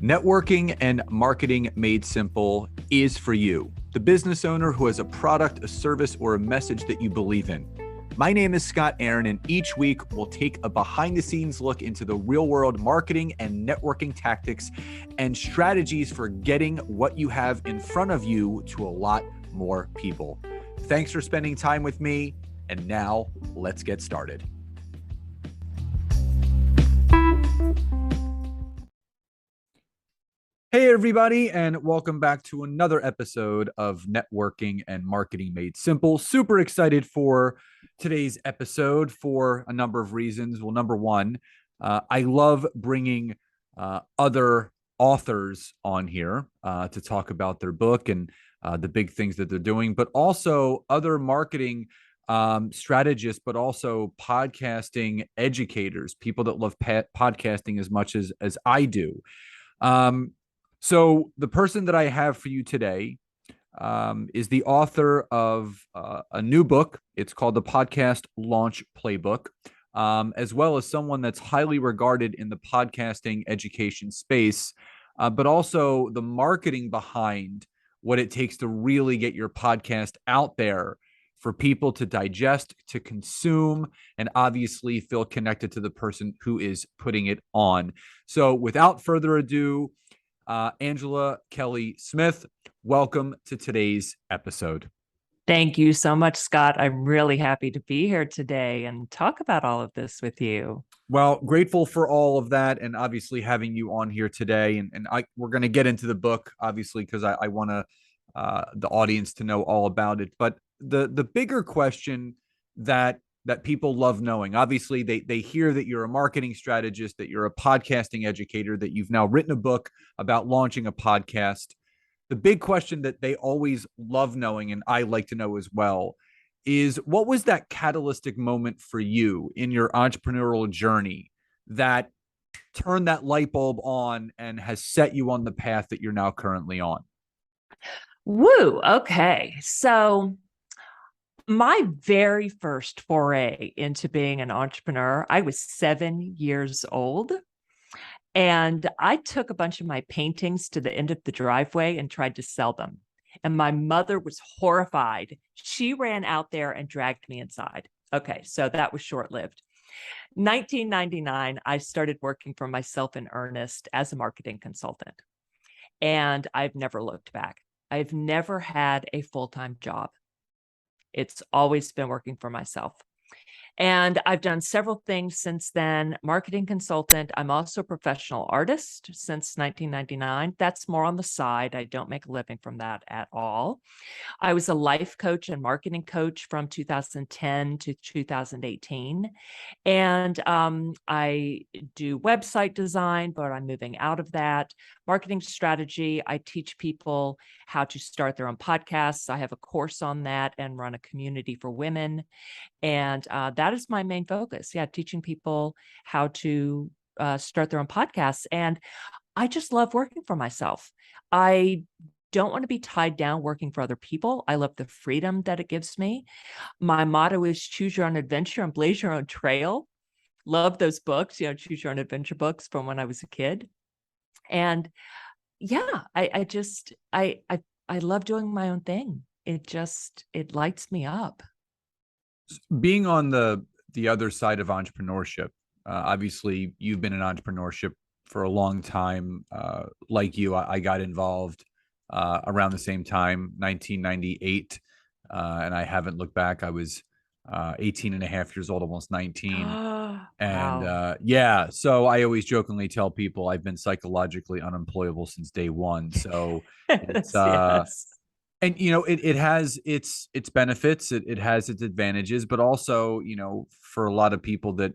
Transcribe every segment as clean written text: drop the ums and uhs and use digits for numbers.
Networking and marketing made simple is for you, the business owner who has a product, a service, or a message that you believe in. My name is Scott Aaron, and each week we'll take a behind-the-scenes look into the real-world marketing and networking tactics and strategies for getting what you have in front of you to a lot more people. Thanks for spending time with me, and now let's get started. Hey, everybody, and welcome back to another episode of Networking and Marketing Made Simple. Super excited for today's episode for a number of reasons. Well, number one, I love bringing other authors on here to talk about their book and the big things that they're doing, but also other marketing strategists, but also podcasting educators, people that love podcasting as much as I do. So the person that I have for you today is the author of a new book. It's called the Podcast Launch Playbook, as well as someone that's highly regarded in the podcasting education space, but also the marketing behind what it takes to really get your podcast out there for people to digest, to consume, and obviously feel connected to the person who is putting it on. So without further ado, Angela Kelly Smith, welcome to today's episode. Thank you so much, Scott. I'm really happy to be here today and talk about all of this with you. Well, grateful for all of that, and obviously having you on here today. And we're going to get into the book, obviously, because I want the audience to know all about it. But the bigger question that people love knowing, obviously they hear that you're a marketing strategist, that you're a podcasting educator, that you've now written a book about launching a podcast. The big question that they always love knowing, and I like to know as well, is what was that catalytic moment for you in your entrepreneurial journey that turned that light bulb on and has set you on the path that you're now currently on? Woo. Okay. So my very first foray into being an entrepreneur, I was 7 years old. And I took a bunch of my paintings to the end of the driveway and tried to sell them. And my mother was horrified. She ran out there and dragged me inside. Okay, so that was short-lived. 1999, I started working for myself in earnest as a marketing consultant. And I've never looked back. I've never had a full-time job. It's always been working for myself. And I've done several things since then. Marketing consultant. I'm also a professional artist since 1999. That's more on the side. I don't make a living from that at all. I was a life coach and marketing coach from 2010 to 2018. And I do website design, but I'm moving out of that. Marketing strategy. I teach people how to start their own podcasts. I have a course on that and run a community for women. And that is my main focus. Yeah, teaching people how to start their own podcasts. And I just love working for myself. I don't want to be tied down working for other people. I love the freedom that it gives me. My motto is choose your own adventure and blaze your own trail. Love those books, choose your own adventure books from when I was a kid. And yeah, I love doing my own thing. It lights me up. Being on the other side of entrepreneurship, obviously you've been in entrepreneurship for a long time. Like you, I got involved around the same time, 1998, and I haven't looked back. I was 18 and a half years old, almost 19. And Wow. yeah, so I always jokingly tell people I've been psychologically unemployable since day one. So it's Yes. and it has its benefits, it has its advantages, but also for a lot of people that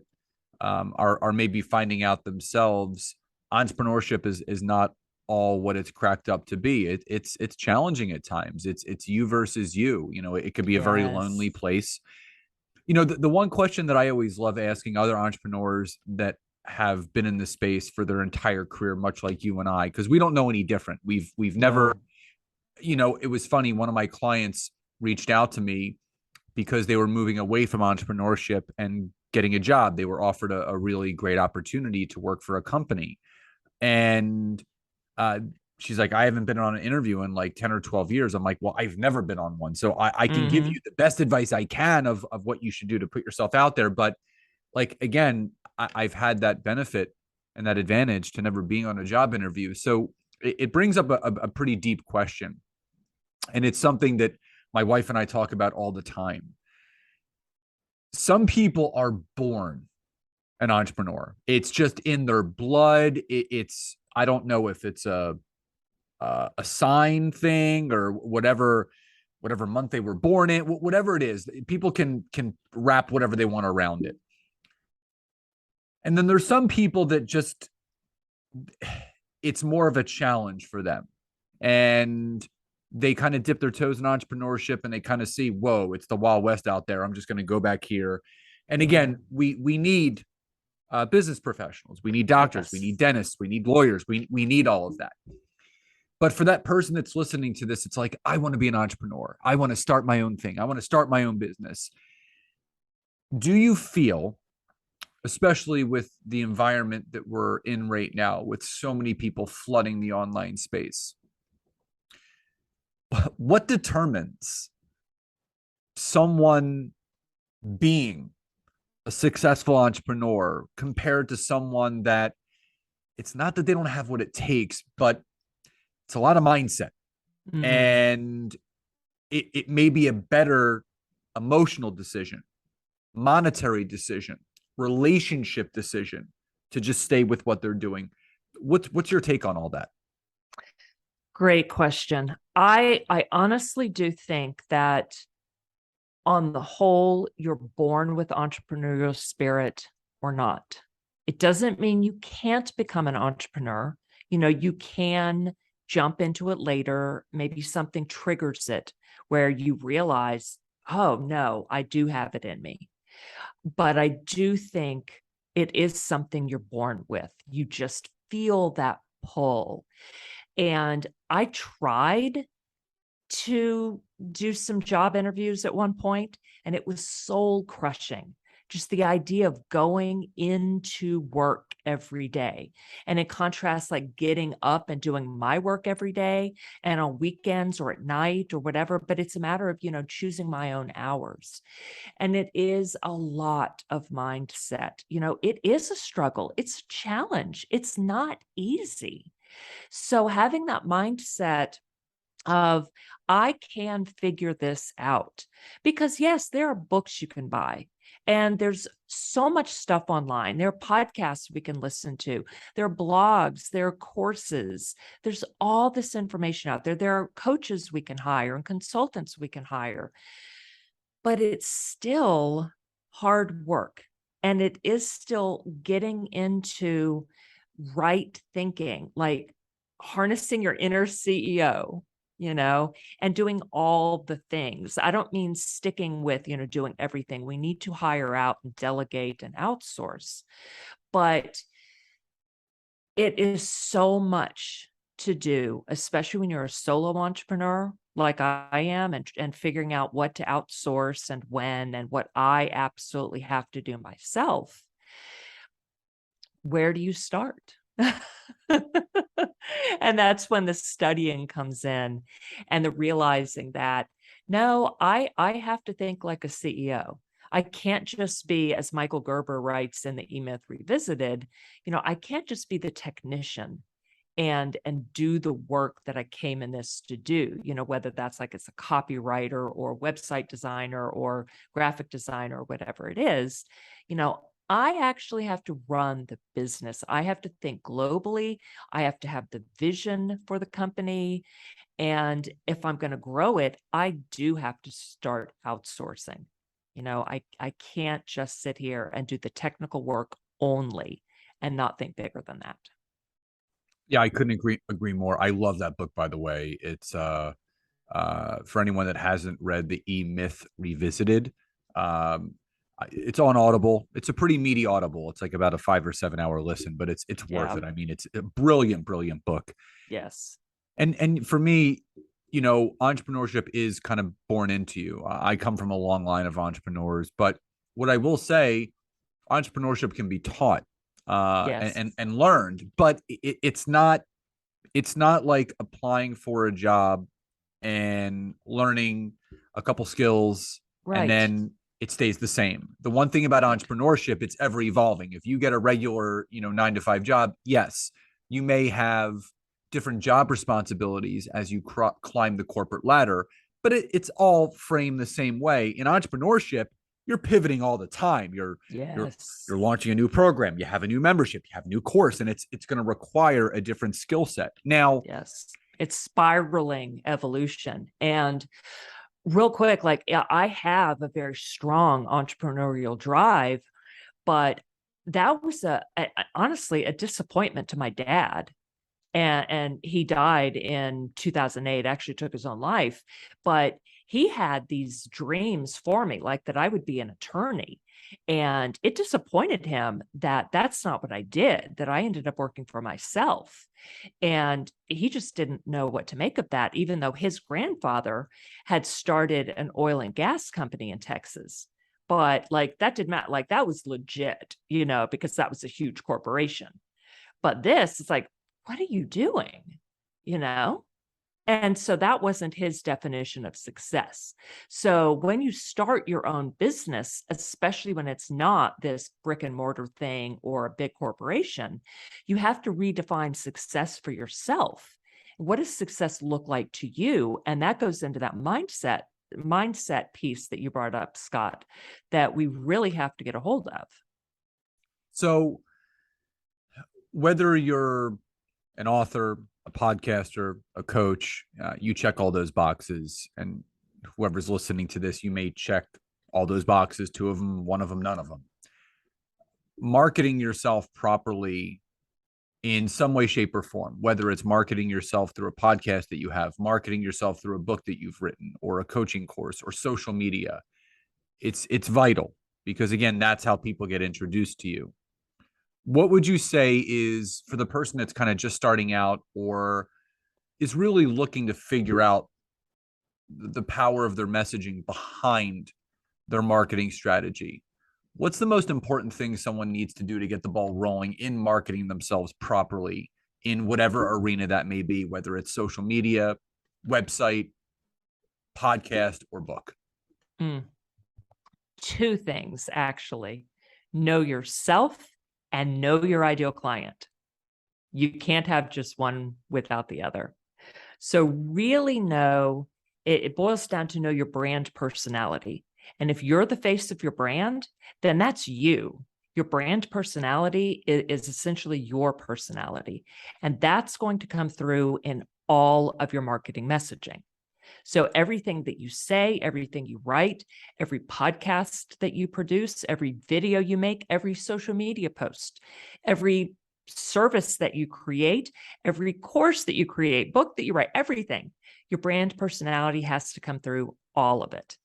are maybe finding out themselves, entrepreneurship is not all what it's cracked up to be. It's challenging at times. It's you versus you. It could be a very lonely Yes. place. The one question that I always love asking other entrepreneurs that have been in this space for their entire career, much like you and I, because we don't know any different. We've never, No. it was funny. One of my clients reached out to me because they were moving away from entrepreneurship and getting a job. They were offered a really great opportunity to work for a company. And uh, she's like, I haven't been on an interview in like 10 or 12 years. I'm like, well, I've never been on one. So I can give Mm-hmm. you the best advice I can of what you should do to put yourself out there. But like, again, I've had that benefit and that advantage to never being on a job interview. So it brings up a pretty deep question. And it's something that my wife and I talk about all the time. Some people are born an entrepreneur. It's just in their blood. It's I don't know if it's a sign thing or whatever month they were born in, whatever it is. People can wrap whatever they want around it. And then there's some people that just it's more of a challenge for them. And they kind of dip their toes in entrepreneurship and they kind of see, whoa, it's the Wild West out there. I'm just going to go back here. And again, we need business professionals, we need doctors, we Yes. need dentists, we need lawyers, we need all of that. But for that person that's listening to this, it's like, I want to be an entrepreneur. I want to start my own thing. I want to start my own business. Do you feel, especially with the environment that we're in right now, with so many people flooding the online space, what determines someone being a successful entrepreneur compared to someone that it's not that they don't have what it takes, but it's a lot of mindset Mm-hmm. and it may be a better emotional decision, monetary decision, relationship decision to just stay with what they're doing. What's your take on all that? Great question. I honestly do think that on the whole, you're born with entrepreneurial spirit or not. It doesn't mean you can't become an entrepreneur. You can jump into it later. Maybe something triggers it where you realize, oh, no, I do have it in me. But I do think it is something you're born with. You just feel that pull. And I tried to do some job interviews at one point, and it was soul crushing. Just the idea of going into work every day. And in contrast, like getting up and doing my work every day and on weekends or at night or whatever, but it's a matter of, choosing my own hours. And it is a lot of mindset. It is a struggle. It's a challenge. It's not easy. So having that mindset of I can figure this out. Because yes, there are books you can buy. And there's so much stuff online. There are podcasts we can listen to. There are blogs, there are courses. There's all this information out there. There are coaches we can hire and consultants we can hire. But it's still hard work. And it is still getting into right thinking, like harnessing your inner CEO, and doing all the things. I don't mean sticking with, doing everything. We need to hire out and delegate and outsource, but it is so much to do, especially when you're a solo entrepreneur like I am, and figuring out what to outsource and when, and what I absolutely have to do myself. Where do you start? And that's when the studying comes in and the realizing that, no, I have to think like a CEO. I can't just be, as Michael Gerber writes in the EMyth Revisited, I can't just be the technician and do the work that I came in this to do, whether that's like it's a copywriter or website designer or graphic designer or whatever it is. I actually have to run the business. I have to think globally. I have to have the vision for the company. And if I'm going to grow it, I do have to start outsourcing. I can't just sit here and do the technical work only and not think bigger than that. Yeah, I couldn't agree more. I love that book, by the way. It's for anyone that hasn't read the E-Myth Revisited. Um, it's on Audible. It's a pretty meaty Audible. It's like about a 5 or 7 hour listen, but it's worth Yeah. it. I mean, it's a brilliant, brilliant book. Yes. And for me, entrepreneurship is kind of born into you. I come from a long line of entrepreneurs, but what I will say, entrepreneurship can be taught and Yes. and learned, but it's not it's not like applying for a job and learning a couple skills and Right. then it stays the same. The one thing about Right. entrepreneurship, it's ever evolving. If you get a regular, 9 to 5 job, yes, you may have different job responsibilities as you climb the corporate ladder, but it's all framed the same way. In entrepreneurship, you're pivoting all the time. You're Yes. you're launching a new program, you have a new membership, you have a new course, and it's going to require a different skill set. Now, Yes. It's spiraling evolution. And real quick, like, yeah, I have a very strong entrepreneurial drive, but that was honestly a disappointment to my dad. And he died in 2008, actually took his own life, but he had these dreams for me, like that I would be an attorney. And it disappointed him that that's not what I did, that I ended up working for myself. And he just didn't know what to make of that, even though his grandfather had started an oil and gas company in Texas. But like that did not, like that was legit, because that was a huge corporation. But this is like, what are you doing? You know? And so that wasn't his definition of success. So when you start your own business, especially when it's not this brick and mortar thing or a big corporation, you have to redefine success for yourself. What does success look like to you? And that goes into that mindset piece that you brought up, Scott, that we really have to get a hold of. so whether you're an author, a podcaster, a coach, you check all those boxes. And whoever's listening to this, you may check all those boxes, two of them, one of them, none of them. Marketing yourself properly in some way, shape, or form, whether it's marketing yourself through a podcast that you have, marketing yourself through a book that you've written, or a coaching course, or social media, it's vital, because again, that's how people get introduced to you. What would you say is, for the person that's kind of just starting out or is really looking to figure out the power of their messaging behind their marketing strategy, what's the most important thing someone needs to do to get the ball rolling in marketing themselves properly in whatever arena that may be, whether it's social media, website, podcast, or book? Mm. Two things, actually. Know yourself and know your ideal client. You can't have just one without the other. So really know, it boils down to know your brand personality. And if you're the face of your brand, then that's you. Your brand personality is essentially your personality. And that's going to come through in all of your marketing messaging. So everything that you say, everything you write, every podcast that you produce, every video you make, every social media post, every service that you create, every course that you create, book that you write, everything, your brand personality has to come through, all of it.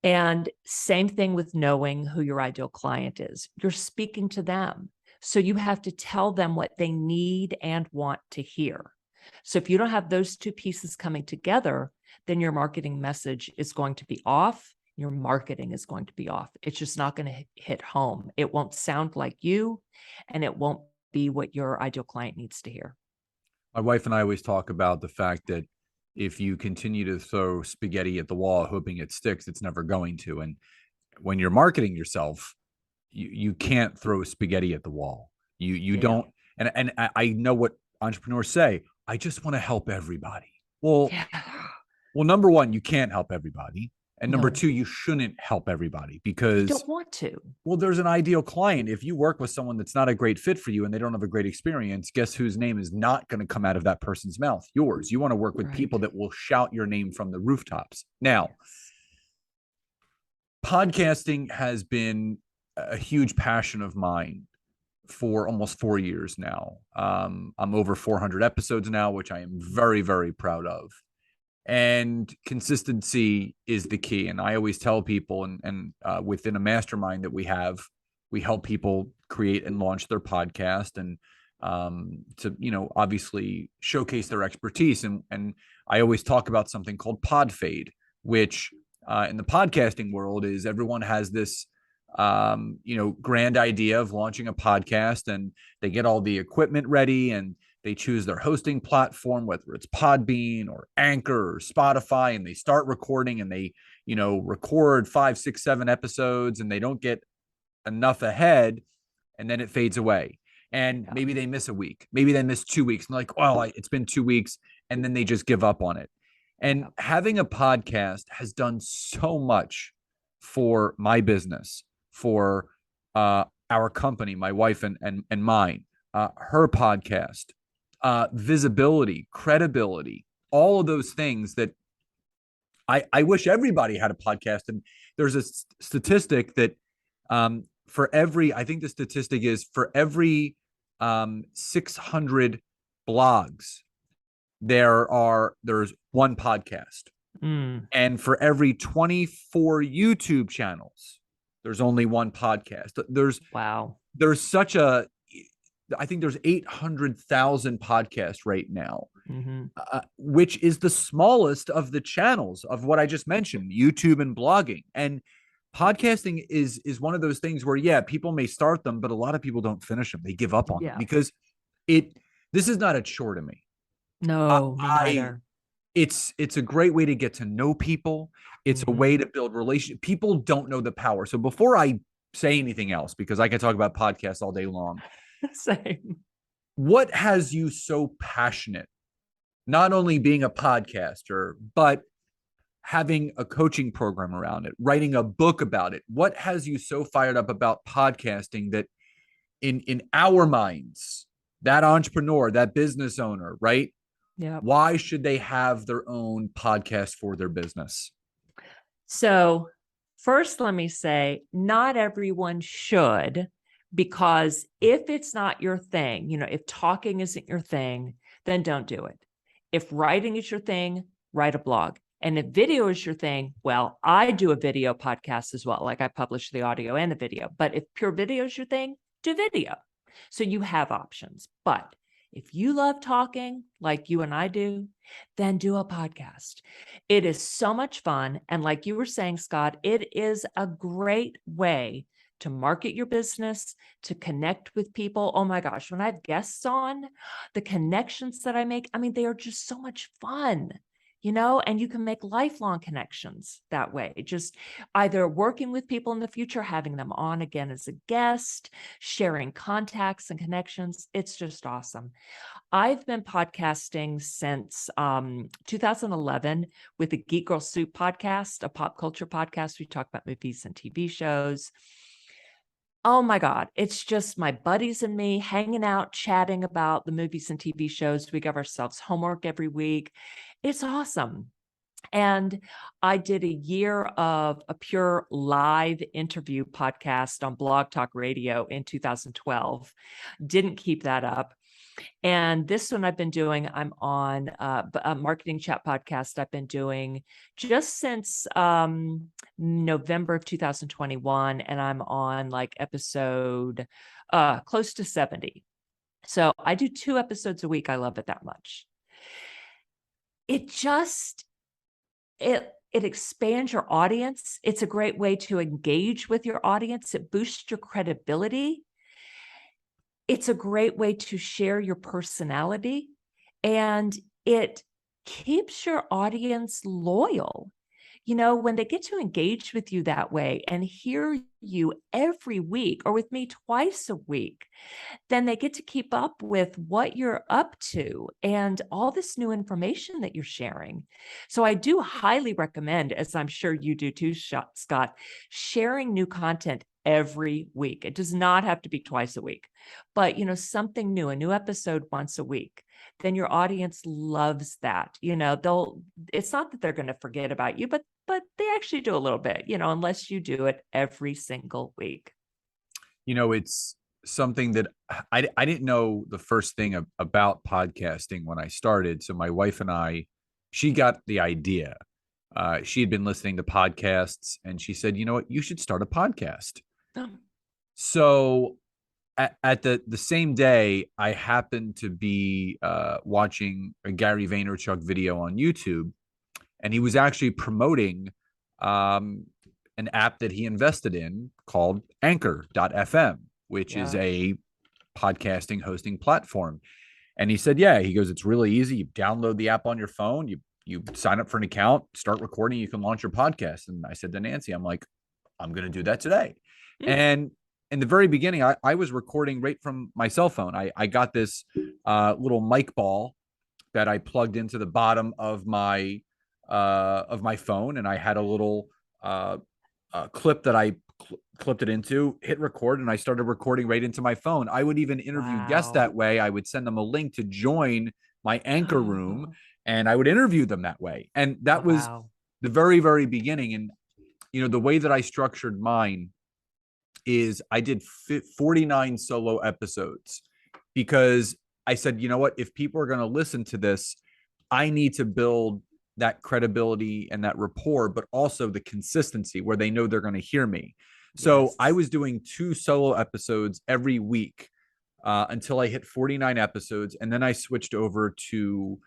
And same thing with knowing who your ideal client is. You're speaking to them. So you have to tell them what they need and want to hear. So if you don't have those two pieces coming together, then your marketing message is going to be off. Your marketing is going to be off. It's just not going to hit home. It won't sound like you, and it won't be what your ideal client needs to hear. My wife and I always talk about the fact that if you continue to throw spaghetti at the wall hoping it sticks, it's never going to. And when you're marketing yourself, you can't throw spaghetti at the wall. You Yeah. don't. And I know what entrepreneurs say. I just want to help everybody. Well, Yeah. number one, you can't help everybody. And number No, two, you shouldn't help everybody, you because, don't want to. well, there's an ideal client. If you work with someone that's not a great fit for you and they don't have a great experience, guess whose name is not going to come out of that person's mouth? Yours. You want to work with Right. people that will shout your name from the rooftops. Now, Yes. podcasting has been a huge passion of mine for almost 4 years now. I'm over 400 episodes now, which I am very, very proud of. And consistency is the key. And I always tell people, and within a mastermind that we help people create and launch their podcast, and to obviously showcase their expertise. And I always talk about something called pod fade, which in the podcasting world is everyone has this grand idea of launching a podcast, and they get all the equipment ready, and they choose their hosting platform, whether it's Podbean or Anchor or Spotify, and they start recording and they, record 5, 6, 7 episodes and they don't get enough ahead, and then it fades away. And Yeah. maybe they miss a week, maybe they miss 2 weeks, and like, well, it's been 2 weeks, and then they just give up on it. And Yeah. having a podcast has done so much for my business, for our company, my wife and mine, her podcast, visibility, credibility, all of those things that I wish everybody had a podcast. And there's a statistic that for every, I think the statistic is for every 600 blogs, there's one podcast. Mm. And for every 24 YouTube channels, there's only one podcast. Wow. There's such a, I think there's 800,000 podcasts right now, Mm-hmm. which is the smallest of the channels of what I just mentioned, YouTube and blogging. And podcasting is one of those things where, yeah, people may start them, but a lot of people don't finish them. They give up on them Yeah. because this is not a chore to me. No, me neither. It's a great way to get to know people. It's a Mm-hmm. way to build relationships. People don't know the power. So before I say anything else, because I can talk about podcasts all day long, Same. what has you so passionate, not only being a podcaster, but having a coaching program around it, writing a book about it? What has you so fired up about podcasting that in our minds, that entrepreneur, that business owner, right? Yeah. Why should they have their own podcast for their business? So, first, let me say, not everyone should, because if it's not your thing, if talking isn't your thing, then don't do it. If writing is your thing, write a blog. And if video is your thing, well, I do a video podcast as well. Like, I publish the audio and the video. But if pure video is your thing, do video. So you have options. But if you love talking like you and I do, then do a podcast. It is so much fun. And like you were saying, Scott, it is a great way to market your business, to connect with people. Oh my gosh, when I have guests on, the connections that I make, I mean, they are just so much fun. And you can make lifelong connections that way. Just either working with people in the future, having them on again as a guest, sharing contacts and connections. It's just awesome. I've been podcasting since 2011 with the Geek Girl Soup podcast, a pop culture podcast. We talk about movies and TV shows. Oh my God, it's just my buddies and me hanging out, chatting about the movies and TV shows. We give ourselves homework every week. It's awesome. And I did a year of a pure live interview podcast on Blog Talk Radio in 2012. Didn't keep that up. And this one I've been doing, I'm on a marketing chat podcast I've been doing just since November of 2021. And I'm on like episode close to 70. So I do 2 episodes a week. I love it that much. It expands your audience. It's a great way to engage with your audience. It boosts your credibility. It's a great way to share your personality, and it keeps your audience loyal. When they get to engage with you that way and hear you every week, or with me twice a week, then they get to keep up with what you're up to and all this new information that you're sharing. So I do highly recommend, as I'm sure you do too, Scott, sharing new content every week. It does not have to be twice a week, but something new, a new episode once a week. Then your audience loves that. It's not that they're going to forget about you, but they actually do a little bit, unless you do it every single week. It's something that I didn't know the first thing about podcasting when I started. So my wife and I, she got the idea. She had been listening to podcasts and she said, you know what, you should start a podcast. Oh. So at the same day, I happened to be watching a Gary Vaynerchuk video on YouTube, and he was actually promoting an app that he invested in called Anchor.fm, which is a podcasting hosting platform. And he said, yeah, he goes, it's really easy. You download the app on your phone, you sign up for an account, start recording, you can launch your podcast. And I said to Nancy, I'm like, I'm going to do that today. Mm. And in the very beginning, I was recording right from my cell phone. I got this little mic ball that I plugged into the bottom of my phone, and I had a little clip that I clipped it into, hit record, and I started recording right into my phone. I would even interview guests Wow. that way. I would send them a link to join my anchor room, and I would interview them that way. And that was Wow. the very, very beginning. And the way that I structured mine is I did 49 solo episodes because I said, you know what, if people are going to listen to this, I need to build that credibility and that rapport, but also the consistency where they know they're going to hear me. So Yes. I was doing 2 solo episodes every week until I hit 49 episodes. And then I switched over to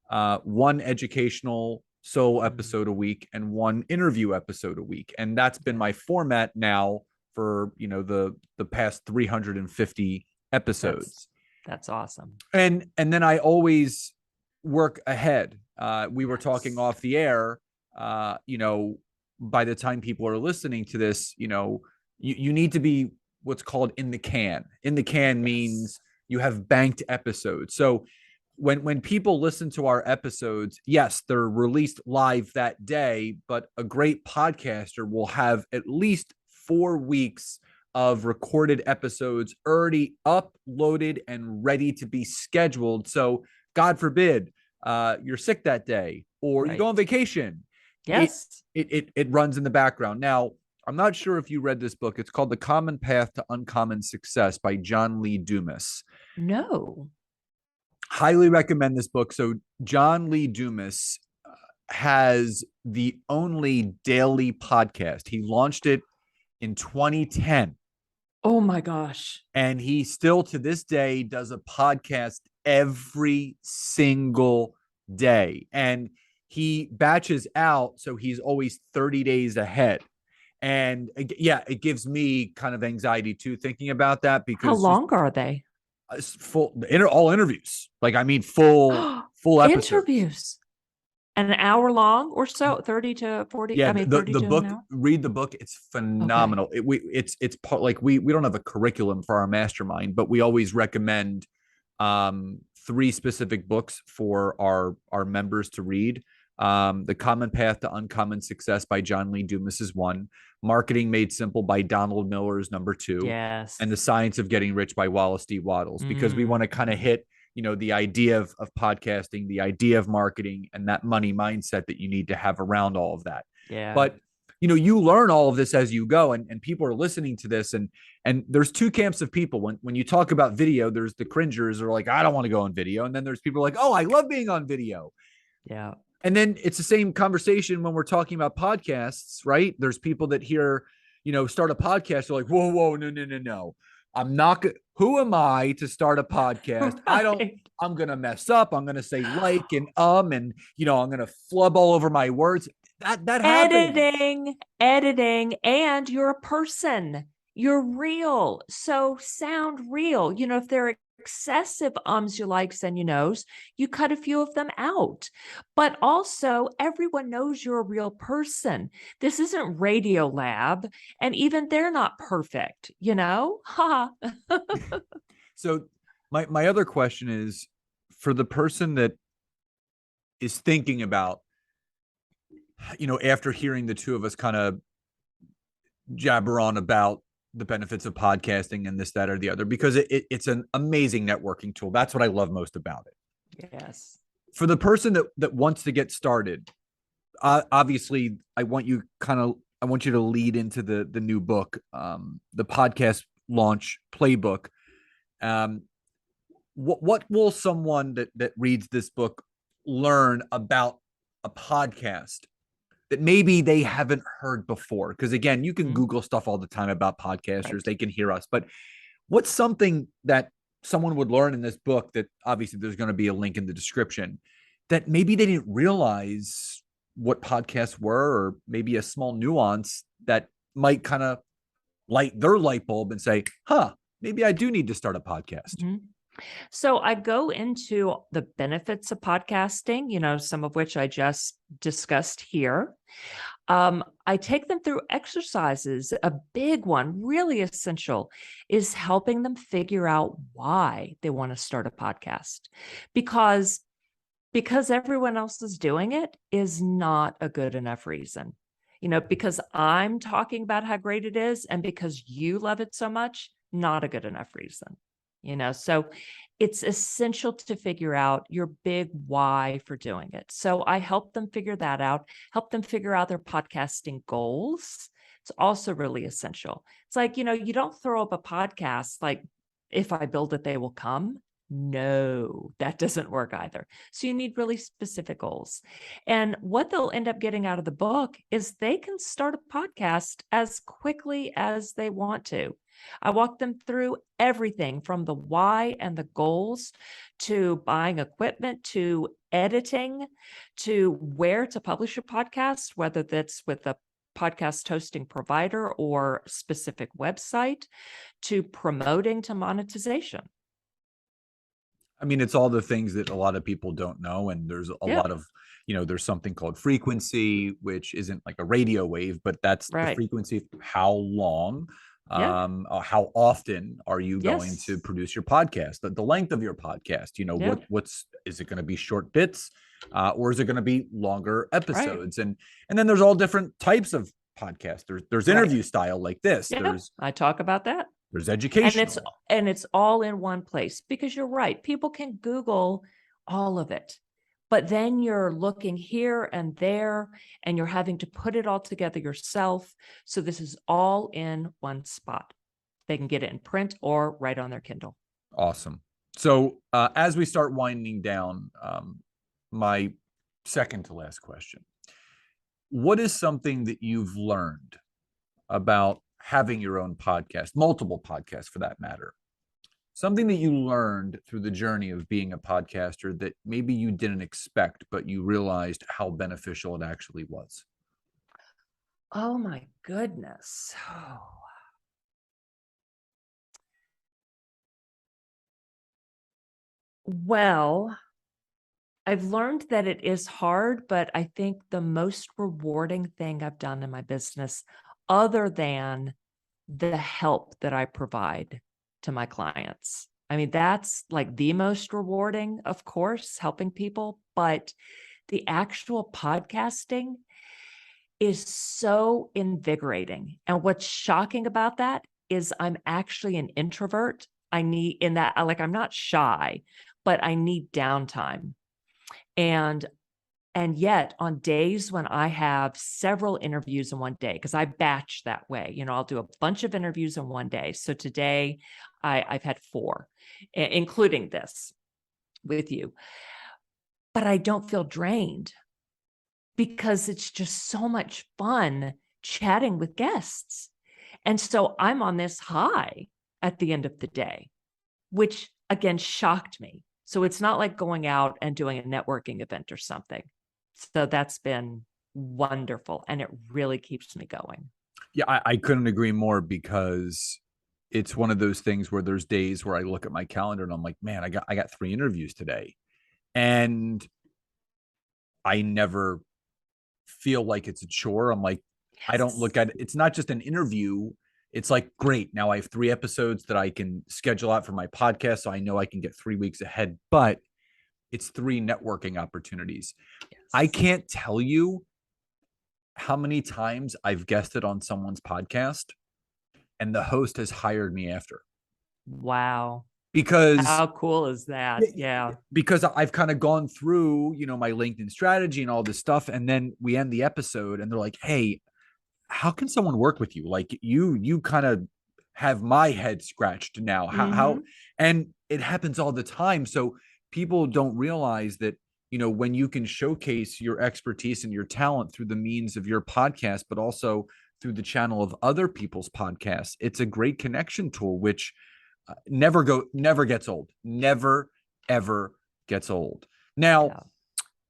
1 educational solo episode a week and 1 interview episode a week. And that's been my format now for, the past 350 episodes. That's awesome. And then I always work ahead. We were talking off the air, by the time people are listening to this, you need to be what's called in the can. In the can means you have banked episodes. So when people listen to our episodes, yes, they're released live that day, but a great podcaster will have at least 4 weeks of recorded episodes already uploaded and ready to be scheduled. So God forbid you're sick that day or you go on vacation. Yes. It runs in the background. Now, I'm not sure if you read this book. It's called The Common Path to Uncommon Success by John Lee Dumas. No. Highly recommend this book. So John Lee Dumas has the only daily podcast. He launched it in 2010. Oh my gosh. And he still to this day does a podcast every single day. And he batches out, so he's always 30 days ahead. And yeah, it gives me kind of anxiety too, thinking about that, because How long are they? All interviews. Like, I mean, full episodes. Interviews. An hour long or so, 30 to 40. Yeah, I mean, the 30 to book, an hour. read the book. It's phenomenal. Okay. It's part, like we don't have a curriculum for our mastermind, but we always recommend 3 specific books for our members to read. The Common Path to Uncommon Success by John Lee Dumas is 1. Marketing Made Simple by Donald Miller is number 2. Yes. And The Science of Getting Rich by Wallace D. Wattles, because we want to kind of hit, the idea of podcasting, the idea of marketing, and that money mindset that you need to have around all of that. Yeah. But, you learn all of this as you go, and people are listening to this, and there's 2 camps of people. When you talk about video, there's the cringers who are like, I don't want to go on video. And then there's people like, oh, I love being on video. Yeah. And then it's the same conversation when we're talking about podcasts, right? There's people that hear, start a podcast. They're like, whoa, no. I'm not who am I to start a podcast? Right. I'm going to mess up. I'm going to say and, I'm going to flub all over my words. That happens. Editing, and you're a person. You're real. So sound real. If there are excessive your likes, and you cut a few of them out. But also, everyone knows you're a real person. This isn't Radio Lab, and even they're not perfect, Ha. So my other question is, for the person that is thinking about, after hearing the 2 of us kind of jabber on about the benefits of podcasting and this, that, or the other, because it's an amazing networking tool. That's what I love most about it. Yes. For the person that wants to get started, obviously, I want you to lead into the new book, the podcast launch playbook. What will someone that reads this book learn about a podcast that maybe they haven't heard before? Because again, you can Google stuff all the time about podcasters. Right. They can hear us. But what's something that someone would learn in this book that obviously there's going to be a link in the description that maybe they didn't realize what podcasts were, or maybe a small nuance that might kind of light their light bulb and say, maybe I do need to start a podcast? So I go into the benefits of podcasting, some of which I just discussed here. I take them through exercises. A big one, really essential, is helping them figure out why they want to start a podcast. Because everyone else is doing it is not a good enough reason. Because I'm talking about how great it is and because you love it so much, not a good enough reason. So it's essential to figure out your big why for doing it. So I help them figure that out, help them figure out their podcasting goals. It's also really essential. It's like, you don't throw up a podcast like, if I build it, they will come. No, that doesn't work either. So you need really specific goals. And what they'll end up getting out of the book is they can start a podcast as quickly as they want to. I walk them through everything from the why and the goals to buying equipment to editing to where to publish a podcast, whether that's with a podcast hosting provider or specific website, to promoting to monetization. I mean, it's all the things that a lot of people don't know. And there's a Yeah. lot of, there's something called frequency, which isn't like a radio wave, but that's the Right. frequency of how long, Yeah. how often are you going to Yes. produce your podcast, the length of your podcast, Yeah. is it going to be short bits, or is it going to be longer Right. episodes? And then there's all different types of podcasts. There's Right. interview style like this. Yeah. I talk about that. There's And it's educational. and it's all in one place because you're right. People can Google all of it. But then you're looking here and there and you're having to put it all together yourself. So this is all in one spot. They can get it in print or right on their Kindle. Awesome. So as we start winding down, my second to last question, what is something that you've learned about having your own podcast, multiple podcasts for that matter? Something that you learned through the journey of being a podcaster that maybe you didn't expect, but you realized how beneficial it actually was? Oh my goodness. Oh. Well, I've learned that it is hard, but I think the most rewarding thing I've done in my business, other than the help that I provide to my clients. I mean, that's like the most rewarding, of course, helping people, but the actual podcasting is so invigorating. And what's shocking about that is I'm actually an introvert. I need in that, like, I'm not shy, but I need downtime. And yet on days when I have several interviews in one day, because I batch that way, I'll do a bunch of interviews in one day. So today I've had 4, including this with you, but I don't feel drained because it's just so much fun chatting with guests. And so I'm on this high at the end of the day, which again shocked me. So it's not like going out and doing a networking event or something. So that's been wonderful. And it really keeps me going. Yeah, I couldn't agree more, because it's one of those things where there's days where I look at my calendar and I'm like, man, I got 3 interviews today. And I never feel like it's a chore. I'm like, I don't Yes. look at it. It's not just an interview. It's like, great. Now I have 3 episodes that I can schedule out for my podcast. So I know I can get 3 weeks ahead, but it's 3 networking opportunities. I Yes. can't tell you how many times I've guested on someone's podcast and the host has hired me after, Wow. because How cool is that? Yeah. I've kind of gone through, my LinkedIn strategy and all this stuff. And then we end the episode and they're like, hey, how can someone work with you? Like you kind of have my head scratched now. How, Mm-hmm. and it happens all the time. So people don't realize that, when you can showcase your expertise and your talent through the means of your podcast, but also through the channel of other people's podcasts, it's a great connection tool, which never gets old, never, ever gets old. Now, Yeah.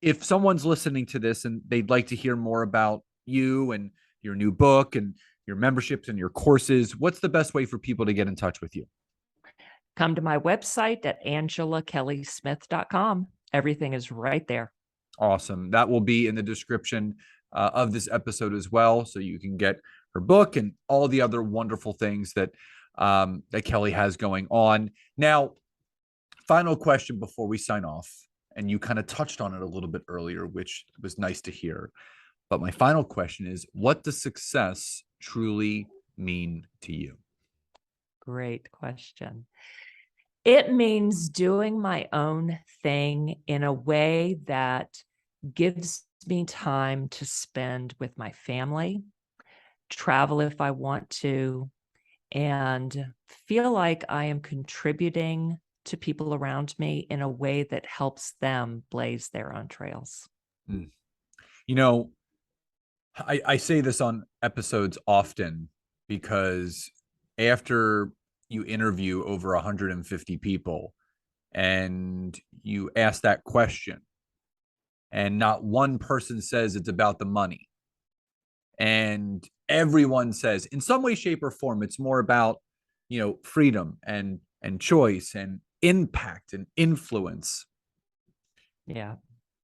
if someone's listening to this and they'd like to hear more about you and your new book and your memberships and your courses, what's the best way for people to get in touch with you? come to my website at angelakellysmith.com. Everything is right there. Awesome. That will be in the description of this episode as well. So you can get her book and all the other wonderful things that Kelly has going on. Now, final question before we sign off. And you kind of touched on it a little bit earlier, which was nice to hear. But my final question is, what does success truly mean to you? Great question. It means doing my own thing in a way that gives me time to spend with my family, travel if I want to, and feel like I am contributing to people around me in a way that helps them blaze their own trails. You know, I say this on episodes often because after you interview over 150 people and you ask that question, and not one person says it's about the money, and everyone says in some way, shape, or form it's more about, freedom and choice and impact and influence. Yeah.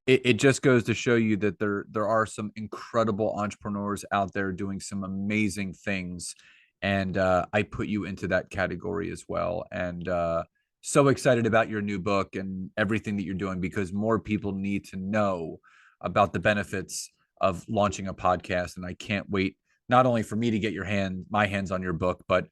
It just goes to show you that there are some incredible entrepreneurs out there doing some amazing things, and I put you into that category as well. And so excited about your new book and everything that you're doing, because more people need to know about the benefits of launching a podcast. And I can't wait not only for me to get my hands on your book, but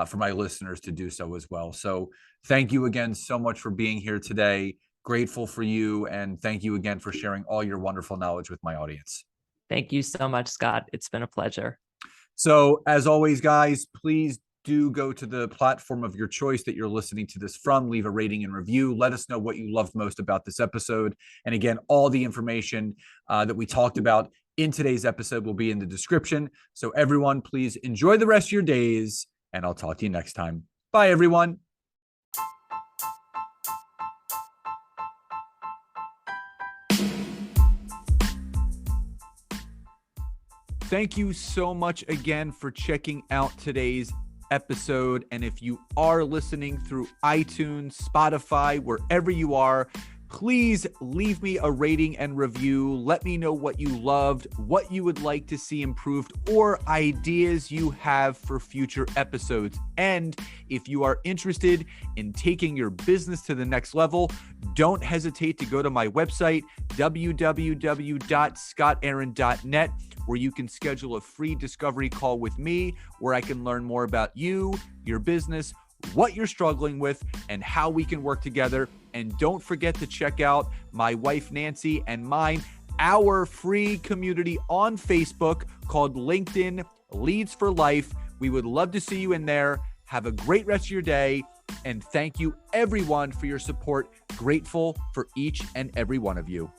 for my listeners to do so as well. So thank you again so much for being here today. Grateful for you, and thank you again for sharing all your wonderful knowledge with my audience. Thank you so much, Scott. It's been a pleasure. So as always, guys, please do go to the platform of your choice that you're listening to this from. Leave a rating and review. Let us know what you loved most about this episode. And again, all the information that we talked about in today's episode will be in the description. So everyone, please enjoy the rest of your days, and I'll talk to you next time. Bye, everyone. Thank you so much again for checking out today's episode. And if you are listening through iTunes, Spotify, wherever you are, please leave me a rating and review. Let me know what you loved, what you would like to see improved, or ideas you have for future episodes. And if you are interested in taking your business to the next level, don't hesitate to go to my website, www.scottaaron.net, where you can schedule a free discovery call with me, where I can learn more about you, your business, what you're struggling with, and how we can work together. And don't forget to check out my wife, Nancy, and mine, our free community on Facebook called LinkedIn Leads for Life. We would love to see you in there. Have a great rest of your day. And thank you, everyone, for your support. Grateful for each and every one of you.